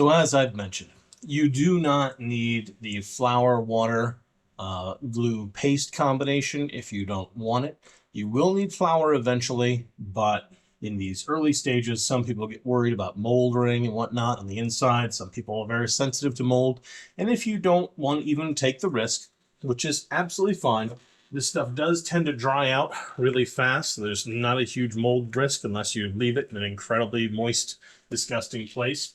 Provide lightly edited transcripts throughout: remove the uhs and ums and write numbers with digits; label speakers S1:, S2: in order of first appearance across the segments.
S1: So as I've mentioned, you do not need the flour, water, glue paste combination if you don't want it. You will need flour eventually, but in these early stages, some people get worried about molding and whatnot on the inside. Some people are very sensitive to mold. And if you don't want to even take the risk, which is absolutely fine, this stuff does tend to dry out really fast. So there's not a huge mold risk unless you leave it in an incredibly moist, disgusting place.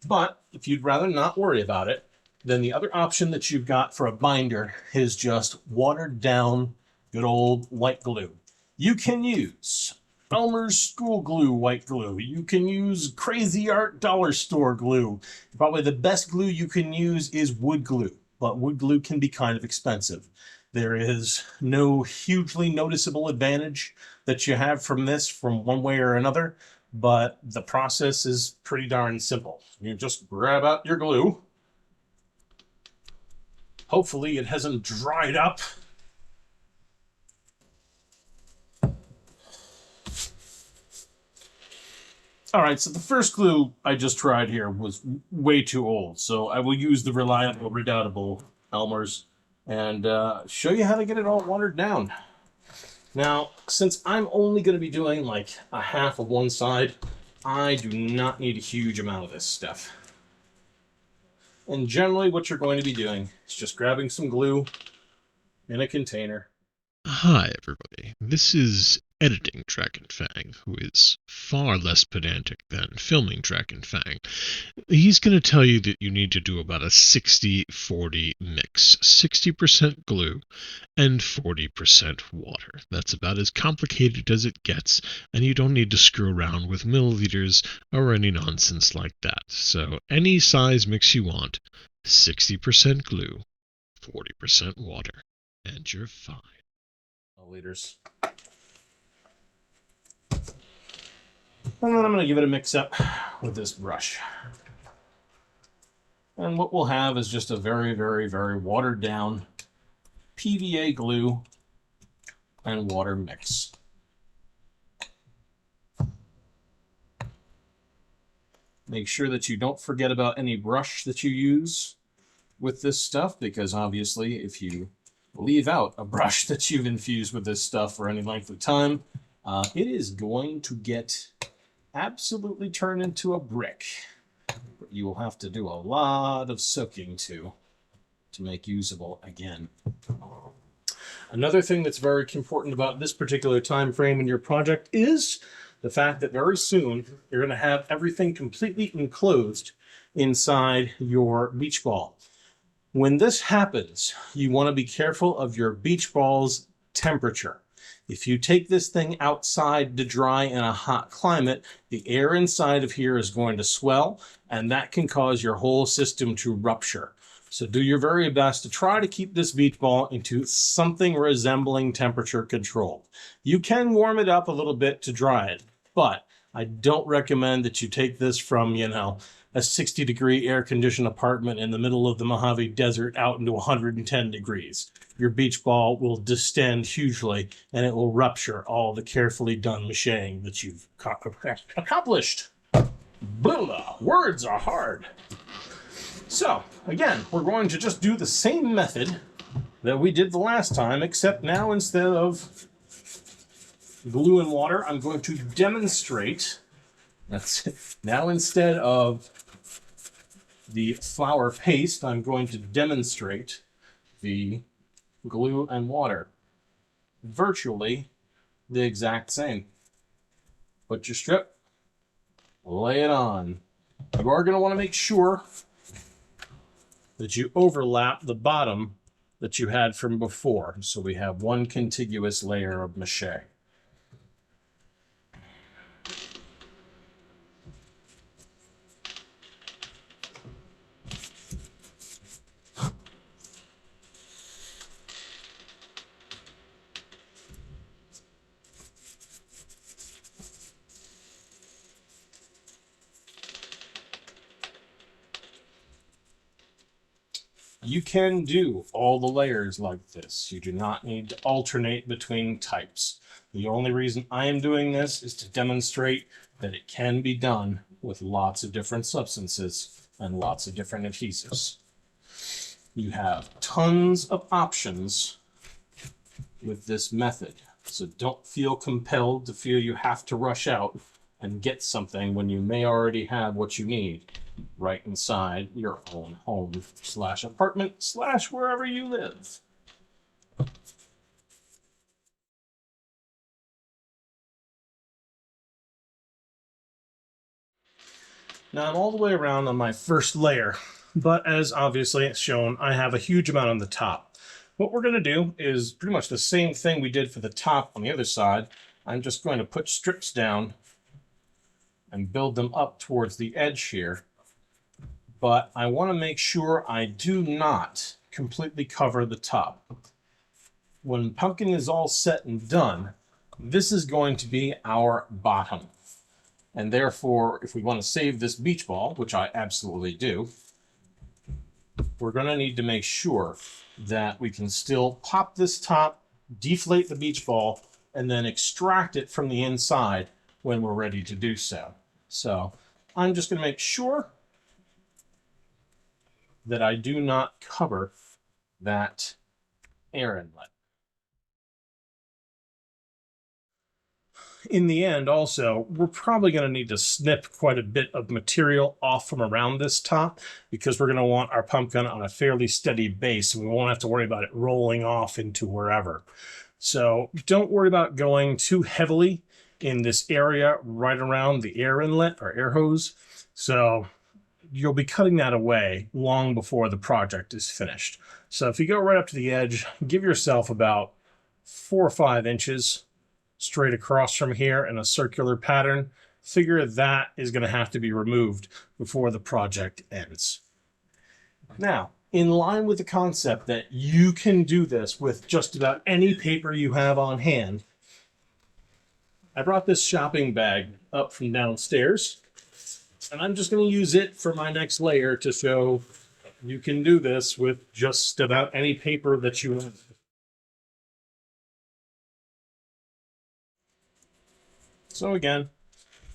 S1: But if you'd rather not worry about it, then the other option that you've got for a binder is just watered down good old white glue. You can use Elmer's School Glue white glue. You can use Crazy Art dollar store glue. Probably the best glue you can use is wood glue, but wood glue can be kind of expensive. There is no hugely noticeable advantage that you have from this from one way or another, but the process is pretty darn simple. You just grab out your glue. Hopefully it hasn't dried up. All right, so the first glue I just tried here was way too old, so I will use the reliable, redoubtable Elmer's and show you how to get it all watered down. Now, since I'm only going to be doing like a half of one side, I do not need a huge amount of this stuff. And generally what you're going to be doing is just grabbing some glue in a container.
S2: Hi, everybody. This is editing Dragonfang, who is far less pedantic than filming Dragonfang. He's going to tell you that you need to do about a 60-40 mix. 60% glue and 40% water. That's about as complicated as it gets, and you don't need to screw around with milliliters or any nonsense like that. So any size mix you want, 60% glue, 40% water, and you're fine.
S1: Liters. And then I'm going to give it a mix up with this brush. And what we'll have is just a very, very, very watered down PVA glue and water mix. Make sure that you don't forget about any brush that you use with this stuff, because obviously if you leave out a brush that you've infused with this stuff for any length of time, it is going to get absolutely turned into a brick. You will have to do a lot of soaking to make usable again. Another thing that's very important about this particular time frame in your project is the fact that very soon you're going to have everything completely enclosed inside your beach ball. When this happens, you want to be careful of your beach ball's temperature. If you take this thing outside to dry in a hot climate, the air inside of here is going to swell, and that can cause your whole system to rupture. So do your very best to try to keep this beach ball into something resembling temperature control. You can warm it up a little bit to dry it, but I don't recommend that you take this from, a 60-degree air-conditioned apartment in the middle of the Mojave Desert out into 110 degrees. Your beach ball will distend hugely, and it will rupture all the carefully done macheing that you've accomplished. Blah, words are hard. So, again, we're going to just do the same method that we did the last time, except now instead of glue and water, I'm going to demonstrate. That's it. Now instead of the flour paste, I'm going to demonstrate the glue and water. Virtually the exact same. Put your strip, lay it on. You are going to want to make sure that you overlap the bottom that you had from before, so we have one contiguous layer of mache. You can do all the layers like this. You do not need to alternate between types. The only reason I am doing this is to demonstrate that it can be done with lots of different substances and lots of different adhesives. You have tons of options with this method, so don't feel compelled to feel you have to rush out and get something when you may already have what you need right inside your own home / apartment / wherever you live. Now I'm all the way around on my first layer, but as obviously it's shown, I have a huge amount on the top. What we're going to do is pretty much the same thing we did for the top on the other side. I'm just going to put strips down and build them up towards the edge here. But I want to make sure I do not completely cover the top. When pumpkin is all set and done, this is going to be our bottom. And therefore, if we want to save this beach ball, which I absolutely do, we're going to need to make sure that we can still pop this top, deflate the beach ball, and then extract it from the inside when we're ready to do so. So I'm just going to make sure that I do not cover that air inlet. In the end, also, we're probably going to need to snip quite a bit of material off from around this top because we're going to want our pumpkin on a fairly steady base and we won't have to worry about it rolling off into wherever. So don't worry about going too heavily in this area right around the air inlet or air hose. So you'll be cutting that away long before the project is finished. So if you go right up to the edge, give yourself about 4 or 5 inches straight across from here in a circular pattern. Figure that is going to have to be removed before the project ends. Now, in line with the concept that you can do this with just about any paper you have on hand, I brought this shopping bag up from downstairs, and I'm just going to use it for my next layer to show you can do this with just about any paper that you have. So again,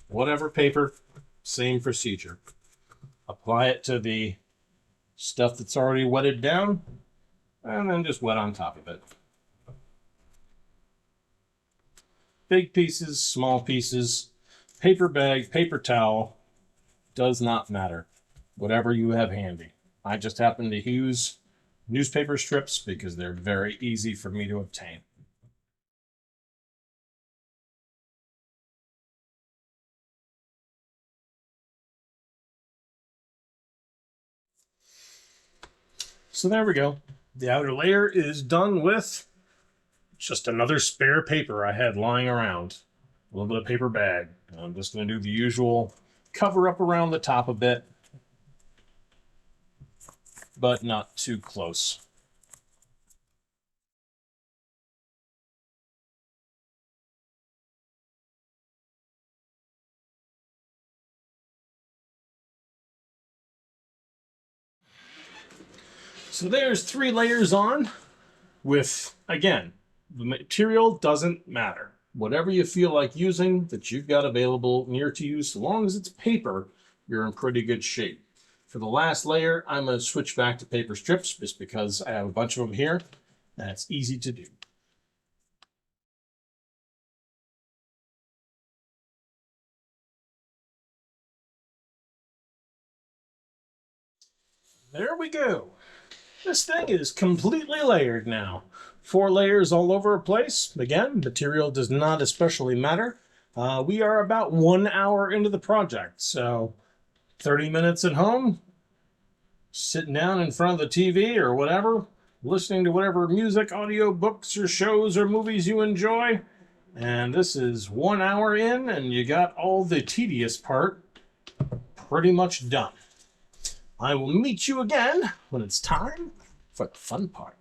S1: whatever paper, same procedure. Apply it to the stuff that's already wetted down, and then just wet on top of it. Big pieces, small pieces, paper bag, paper towel, does not matter. Whatever you have handy. I just happen to use newspaper strips because they're very easy for me to obtain. So there we go. The outer layer is done with just another spare paper I had lying around. A little bit of paper bag. I'm just going to do the usual cover up around the top a bit, but not too close. So there's 3 layers on with, again, the material doesn't matter. Whatever you feel like using that you've got available near to you, so long as it's paper, you're in pretty good shape. For the last layer, I'm going to switch back to paper strips just because I have a bunch of them here. That's easy to do. There we go. This thing is completely layered now. 4 layers all over a place. Again, material does not especially matter. We are about 1 hour into the project, so 30 minutes at home, sitting down in front of the TV or whatever, listening to whatever music, audio books, or shows or movies you enjoy. And this is 1 hour in, and you got all the tedious part pretty much done. I will meet you again when it's time for the fun part.